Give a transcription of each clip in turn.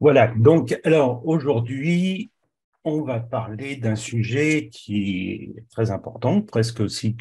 Voilà, donc alors aujourd'hui, on va parler d'un sujet qui est très important, presque aussi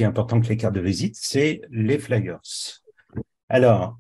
important que les cartes de visite, c'est les flyers. Alors,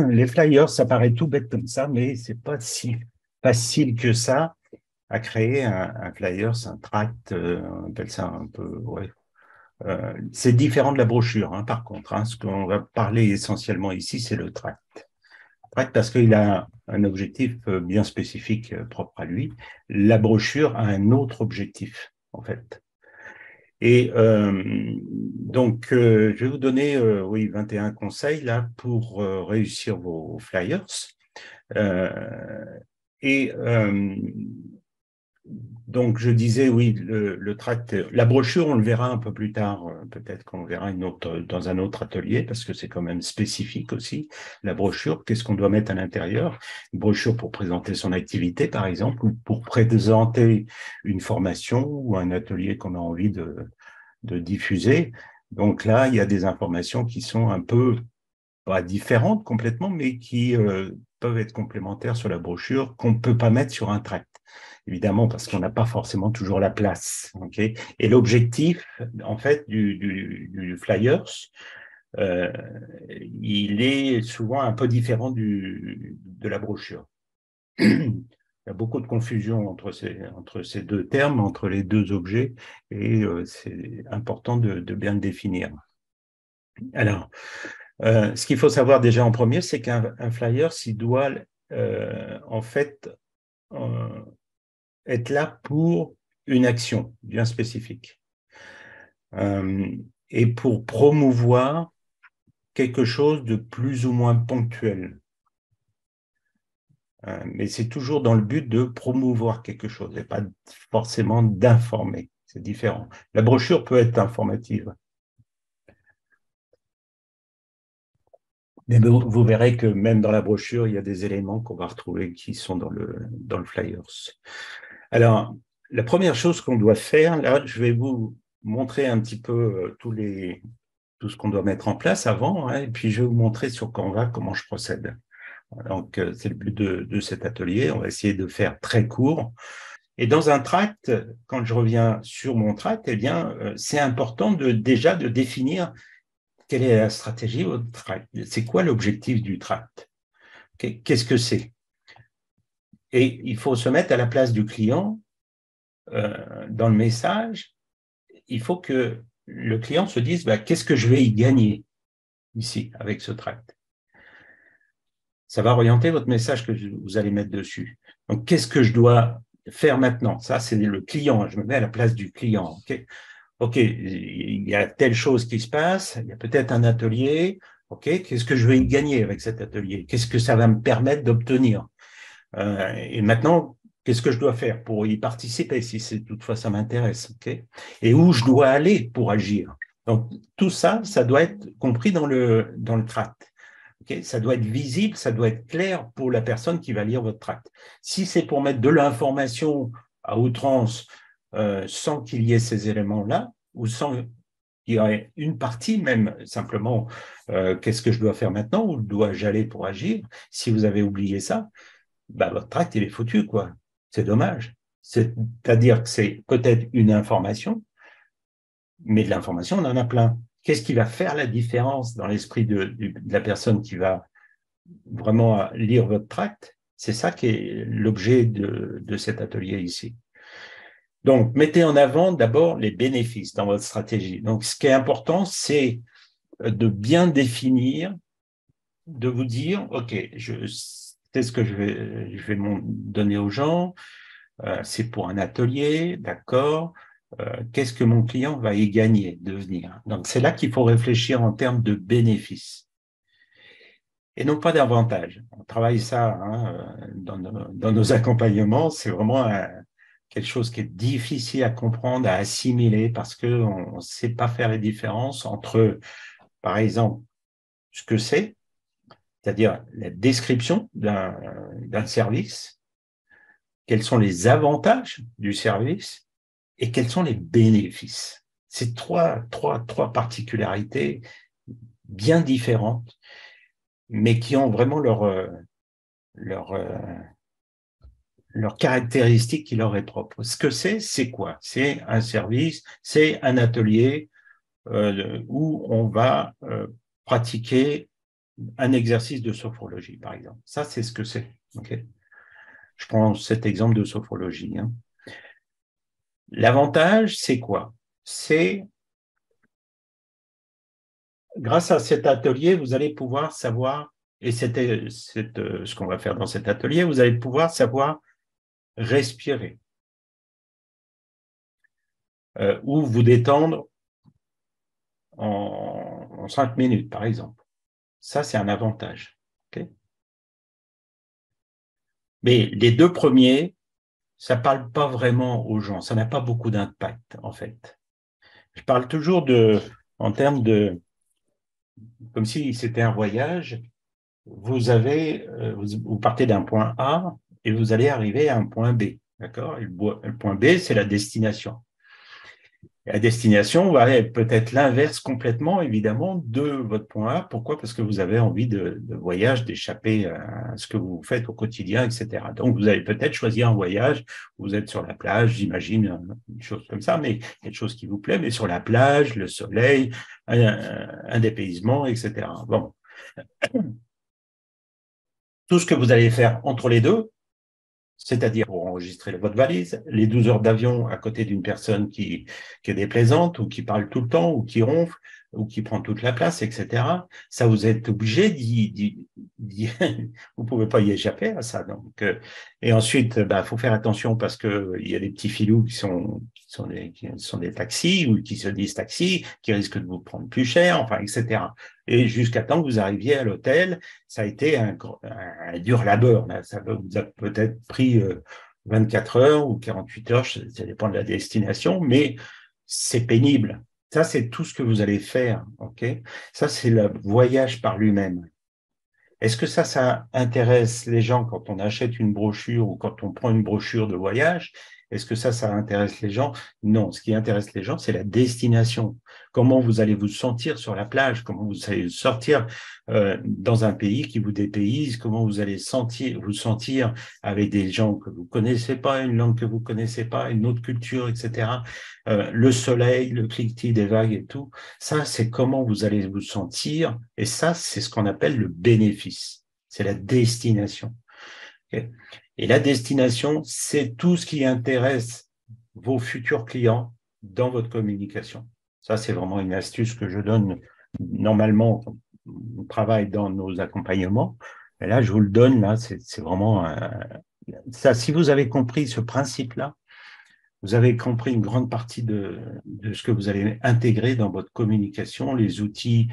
les flyers, ça paraît tout bête comme ça, mais c'est pas si facile que ça à créer un flyers, un tract, on appelle ça un peu, ouais. C'est différent de la brochure, hein, par contre, hein. Ce qu'on va parler essentiellement ici, c'est le tract. Parce qu'il a un objectif bien spécifique propre à lui. La brochure a un autre objectif, en fait. Et je vais vous donner oui, 21 conseils là pour réussir vos flyers. Euh, et donc, je disais, oui, le tract, la brochure, on le verra un peu plus tard. Peut-être qu'on verra dans un autre atelier, parce que c'est quand même spécifique aussi. La brochure, qu'est-ce qu'on doit mettre à l'intérieur? Une brochure pour présenter son activité, par exemple, ou pour présenter une formation ou un atelier qu'on a envie de diffuser. Donc là, il y a des informations qui sont un peu, pas différentes complètement, mais qui peuvent être complémentaires sur la brochure, qu'on ne peut pas mettre sur un tract. Évidemment, parce qu'on n'a pas forcément toujours la place. Okay, et l'objectif, en fait, du flyers, euh, il est souvent un peu différent de la brochure. Il y a beaucoup de confusion entre ces deux termes, entre les deux objets, et c'est important de bien le définir. Alors, ce qu'il faut savoir déjà en premier, c'est qu'un flyer, s'il doit en fait euh, être là pour une action bien spécifique et pour promouvoir quelque chose de plus ou moins ponctuel. Mais c'est toujours dans le but de promouvoir quelque chose et pas forcément d'informer. C'est différent. La brochure peut être informative, mais vous verrez que même dans la brochure, il y a des éléments qu'on va retrouver qui sont dans le flyers. Alors, la première chose qu'on doit faire, là, je vais vous montrer un petit peu tout ce qu'on doit mettre en place avant, hein, et puis je vais vous montrer sur Canva comment je procède. Donc, c'est le but de cet atelier. On va essayer de faire très court. Et dans un tract, quand je reviens sur mon tract, eh bien, c'est important déjà de définir quelle est la stratégie au tract. C'est quoi l'objectif du tract? Qu'est-ce que c'est? Et il faut se mettre à la place du client dans le message. Il faut que le client se dise bah, qu'est-ce que je vais y gagner ici avec ce tract. Ça va orienter votre message que vous allez mettre dessus. Donc, qu'est-ce que je dois faire maintenant? Ça, c'est le client. Je me mets à la place du client. OK, il y a telle chose qui se passe. Il y a peut-être un atelier. OK, qu'est-ce que je vais y gagner avec cet atelier? Qu'est-ce que ça va me permettre d'obtenir? Et maintenant, qu'est-ce que je dois faire pour y participer si toutefois ça m'intéresse, okay, et où je dois aller pour agir. Donc, tout ça, ça doit être compris dans le tract. Okay, ça doit être visible, ça doit être clair pour la personne qui va lire votre tract. Si c'est pour mettre de l'information à outrance sans qu'il y ait ces éléments-là, ou sans qu'il y ait une partie même simplement qu'est-ce que je dois faire maintenant, où dois-je aller pour agir, si vous avez oublié ça, bah, votre tract, il est foutu, quoi. C'est dommage. C'est-à-dire que c'est peut-être une information, mais de l'information, on en a plein. Qu'est-ce qui va faire la différence dans l'esprit de la personne qui va vraiment lire votre tract? C'est ça qui est l'objet de cet atelier ici. Donc, mettez en avant d'abord les bénéfices dans votre stratégie. Donc, ce qui est important, c'est de bien définir, de vous dire, OK, je sais ce que je vais donner aux gens, c'est pour un atelier, d'accord. Qu'est-ce que mon client va y gagner de venir? Donc, c'est là qu'il faut réfléchir en termes de bénéfices et non pas d'avantages. On travaille ça hein, dans nos accompagnements. C'est vraiment quelque chose qui est difficile à comprendre, à assimiler parce qu'on ne sait pas faire les différences entre, par exemple, ce que c'est-à-dire la description d'un service, quels sont les avantages du service et quels sont les bénéfices. C'est trois particularités bien différentes, mais qui ont vraiment leur, leurs caractéristiques qui leur est propre. Ce que c'est quoi? C'est un service, c'est un atelier où on va pratiquer un exercice de sophrologie, par exemple. Ça, c'est ce que c'est. Okay, je prends cet exemple de sophrologie. Hein. L'avantage, c'est quoi? C'est, grâce à cet atelier, vous allez pouvoir savoir, et c'est ce qu'on va faire dans cet atelier, vous allez pouvoir savoir respirer ou vous détendre en 5 minutes, par exemple. Ça, c'est un avantage. Okay, mais les deux premiers, ça ne parle pas vraiment aux gens. Ça n'a pas beaucoup d'impact, en fait. Je parle toujours en termes de, comme si c'était un voyage. Vous partez d'un point A et vous allez arriver à un point B. D'accord? Le point B, c'est la destination. La destination va être peut-être l'inverse complètement, évidemment, de votre point A. Pourquoi? Parce que vous avez envie de voyage, d'échapper à ce que vous faites au quotidien, etc. Donc, vous allez peut-être choisir un voyage, vous êtes sur la plage, j'imagine, une chose comme ça, mais quelque chose qui vous plaît, mais sur la plage, le soleil, un dépaysement, etc. Bon. Tout ce que vous allez faire entre les deux, c'est-à-dire pour enregistrer votre valise, les 12 heures d'avion à côté d'une personne qui est déplaisante ou qui parle tout le temps ou qui ronfle ou qui prend toute la place, etc. Ça, vous êtes obligé vous pouvez pas y échapper à ça. Donc, et ensuite, bah, faut faire attention parce que il y a des petits filous qui sont des taxis ou qui se disent taxis, qui risquent de vous prendre plus cher, enfin, etc. Et jusqu'à temps que vous arriviez à l'hôtel, ça a été un dur labeur. Là. Ça vous a peut-être pris 24 heures ou 48 heures, ça dépend de la destination, mais c'est pénible. Ça, c'est tout ce que vous allez faire. Okay, ça, c'est le voyage par lui-même. Est-ce que ça intéresse les gens quand on achète une brochure ou quand on prend une brochure de voyage? Est-ce que ça intéresse les gens? Non, ce qui intéresse les gens, c'est la destination. Comment vous allez vous sentir sur la plage? Comment vous allez sortir dans un pays qui vous dépayse? Comment vous allez vous sentir avec des gens que vous connaissez pas, une langue que vous connaissez pas, une autre culture, etc. Le soleil, le cliquetis des vagues et tout. Ça, c'est comment vous allez vous sentir. Et ça, c'est ce qu'on appelle le bénéfice. C'est la destination. Okay, et la destination, c'est tout ce qui intéresse vos futurs clients dans votre communication. Ça, c'est vraiment une astuce que je donne normalement. On travaille dans nos accompagnements. Et là, je vous le donne, là, c'est vraiment ça. Si vous avez compris ce principe-là, vous avez compris une grande partie de ce que vous allez intégrer dans votre communication, les outils,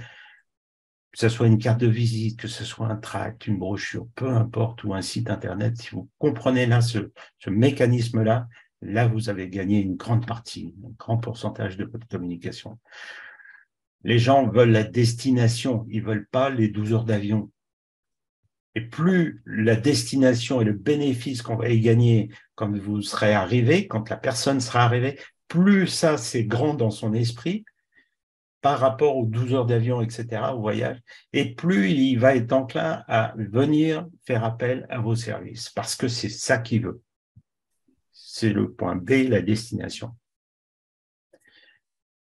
que ce soit une carte de visite, que ce soit un tract, une brochure, peu importe, ou un site Internet. Si vous comprenez là ce mécanisme-là, là, vous avez gagné une grande partie, un grand pourcentage de votre communication. Les gens veulent la destination, ils ne veulent pas les 12 heures d'avion. Et plus la destination et le bénéfice qu'on va y gagner quand vous serez arrivé, quand la personne sera arrivée, plus ça, c'est grand dans son esprit par rapport aux 12 heures d'avion, etc., au voyage, et plus il va être enclin à venir faire appel à vos services, parce que c'est ça qu'il veut. C'est le point B, la destination.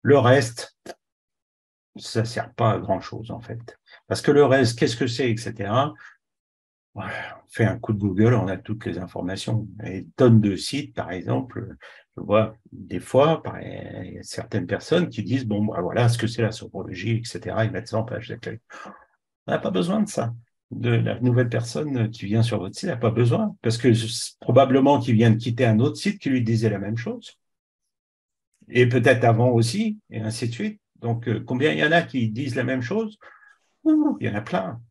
Le reste, ça ne sert pas à grand-chose, en fait. Parce que le reste, qu'est-ce que c'est, etc., on fait un coup de Google, on a toutes les informations. Et tonnes de sites, par exemple, je vois des fois il y a certaines personnes qui disent, bon, bah, voilà ce que c'est la sophrologie, etc. Ils mettent ça en page d'accueil. On n'a pas besoin de ça. De la nouvelle personne qui vient sur votre site n'a pas besoin, parce que probablement qu'il vient de quitter un autre site qui lui disait la même chose, et peut-être avant aussi, et ainsi de suite. Donc, combien il y en a qui disent la même chose? Il y en a plein.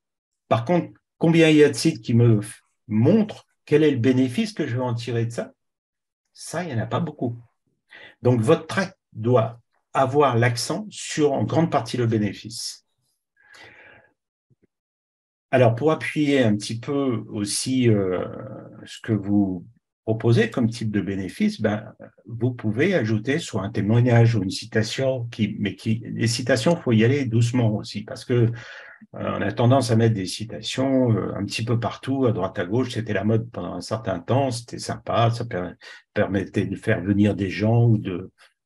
Par contre, combien il y a de sites qui me montrent quel est le bénéfice que je vais en tirer de ça? Ça, il n'y en a pas beaucoup. Donc, votre tract doit avoir l'accent sur en grande partie le bénéfice. Alors, pour appuyer un petit peu aussi ce que vous proposez comme type de bénéfice, ben, vous pouvez ajouter soit un témoignage ou une citation, les citations, il faut y aller doucement aussi, parce que On a tendance à mettre des citations un petit peu partout, à droite à gauche. C'était la mode pendant un certain temps, c'était sympa, ça permettait de faire venir des gens ou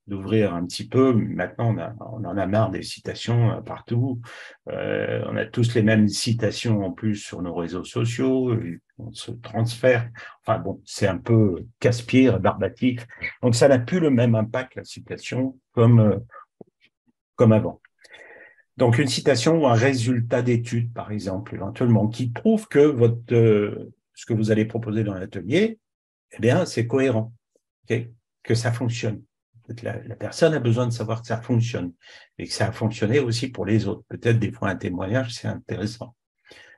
d'ouvrir un petit peu. Maintenant, on en a marre des citations partout. On a tous les mêmes citations en plus sur nos réseaux sociaux. On se transfère. Enfin bon, c'est un peu casse-pied, rébarbatif. Donc ça n'a plus le même impact, la citation, comme avant. Donc, une citation ou un résultat d'étude, par exemple, éventuellement, qui prouve que ce que vous allez proposer dans l'atelier, eh bien, c'est cohérent, okay, que ça fonctionne. La personne a besoin de savoir que ça fonctionne et que ça a fonctionné aussi pour les autres. Peut-être des fois un témoignage, c'est intéressant.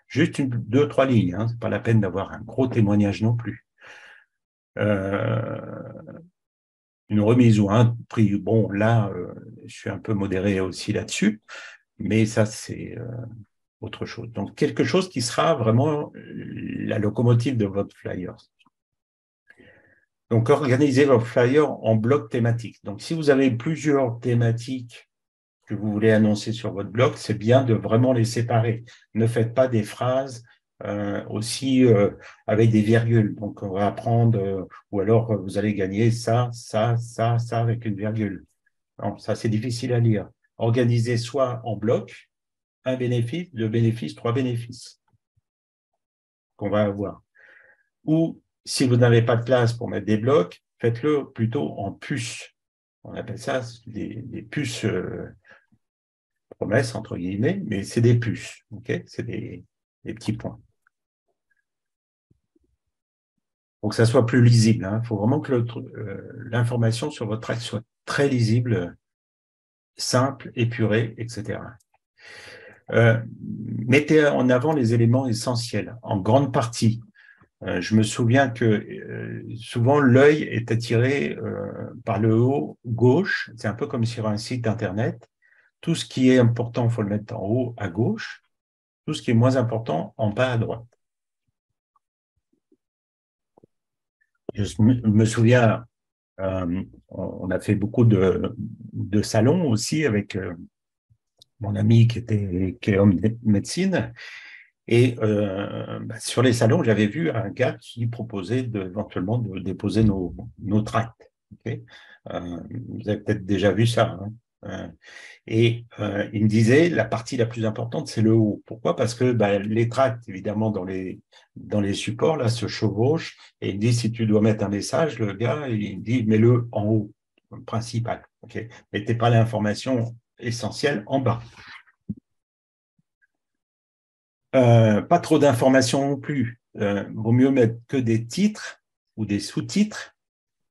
Juste deux, trois lignes, hein, c'est pas la peine d'avoir un gros témoignage non plus. Une remise ou un prix, bon, là, je suis un peu modéré aussi là-dessus, mais ça, c'est autre chose. Donc, quelque chose qui sera vraiment la locomotive de votre flyer. Donc, organisez votre flyer en blocs thématiques. Donc, si vous avez plusieurs thématiques que vous voulez annoncer sur votre blog, c'est bien de vraiment les séparer. Ne faites pas des phrases aussi avec des virgules. Donc, on va apprendre, ou alors vous allez gagner ça, ça, ça, ça avec une virgule. Donc, ça, c'est difficile à lire. Organisez soit en bloc, un bénéfice, deux bénéfices, trois bénéfices qu'on va avoir. Ou si vous n'avez pas de place pour mettre des blocs, faites-le plutôt en puces. On appelle ça des puces promesses, entre guillemets, mais c'est des puces. Okay, c'est des petits points. Pour que ça soit plus lisible. Il faut vraiment que l'information sur votre texte soit très lisible, simple, épurée, etc. Mettez en avant les éléments essentiels, en grande partie. Je me souviens que souvent l'œil est attiré par le haut gauche. C'est un peu comme sur un site internet. Tout ce qui est important, il faut le mettre en haut à gauche. Tout ce qui est moins important, en bas à droite. Je me souviens, on a fait beaucoup de salons aussi avec mon ami qui est homme de médecine. Et sur les salons, j'avais vu un gars qui proposait éventuellement de déposer nos tracts. Okay, vous avez peut-être déjà vu ça. Hein. Et il me disait, la partie la plus importante, c'est le haut. Pourquoi? Parce que les tracts, évidemment, dans les supports, là, se chevauchent. Et il me dit, si tu dois mettre un message, le gars, il me dit, mets-le en haut, principal. Okay, mettez pas l'information essentielle en bas. Pas trop d'informations non plus. Vaut mieux mettre que des titres ou des sous-titres,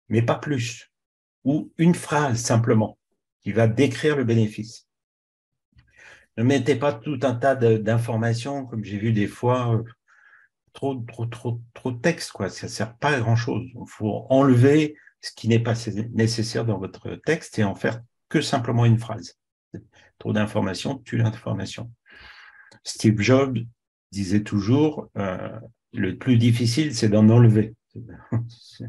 mais pas plus. Ou une phrase simplement qui va décrire le bénéfice. Ne mettez pas tout un tas d'informations, comme j'ai vu des fois, trop de texte, quoi. Ça ne sert pas à grand-chose. Il faut enlever ce qui n'est pas nécessaire dans votre texte et en faire que simplement une phrase. Trop d'informations tue l'information. Steve Jobs disait toujours le plus difficile, c'est d'en enlever. C'est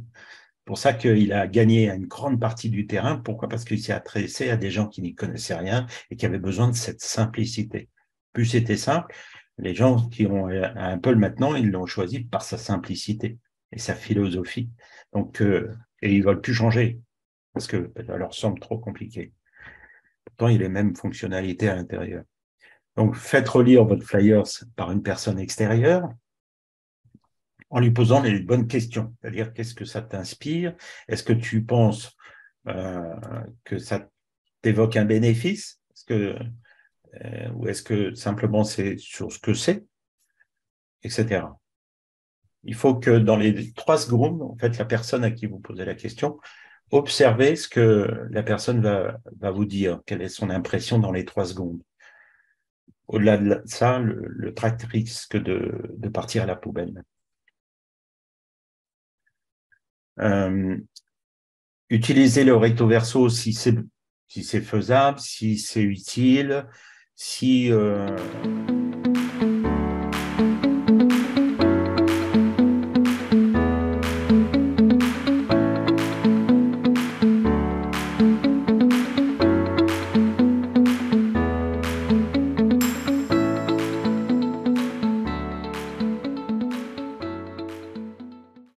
pour ça qu'il a gagné une grande partie du terrain. Pourquoi? Parce qu'il s'est adressé à des gens qui n'y connaissaient rien et qui avaient besoin de cette simplicité. Plus c'était simple, les gens qui ont un peu maintenant, ils l'ont choisi par sa simplicité et sa philosophie. Donc, et ils ne veulent plus changer parce que ça leur semble trop compliqué. Pourtant, il y a les mêmes fonctionnalités à l'intérieur. Donc, faites relire votre flyers par une personne extérieure en lui posant les bonnes questions. C'est-à-dire, qu'est-ce que ça t'inspire? Est-ce que tu penses que ça t'évoque un bénéfice? Ou est-ce que simplement c'est sur ce que c'est, etc. Il faut que dans les 3 secondes, en fait, la personne à qui vous posez la question, observez ce que la personne va vous dire, quelle est son impression dans les 3 secondes. Au-delà de ça, le tract risque de partir à la poubelle. Utilisez le recto verso si c'est faisable, si c'est utile, si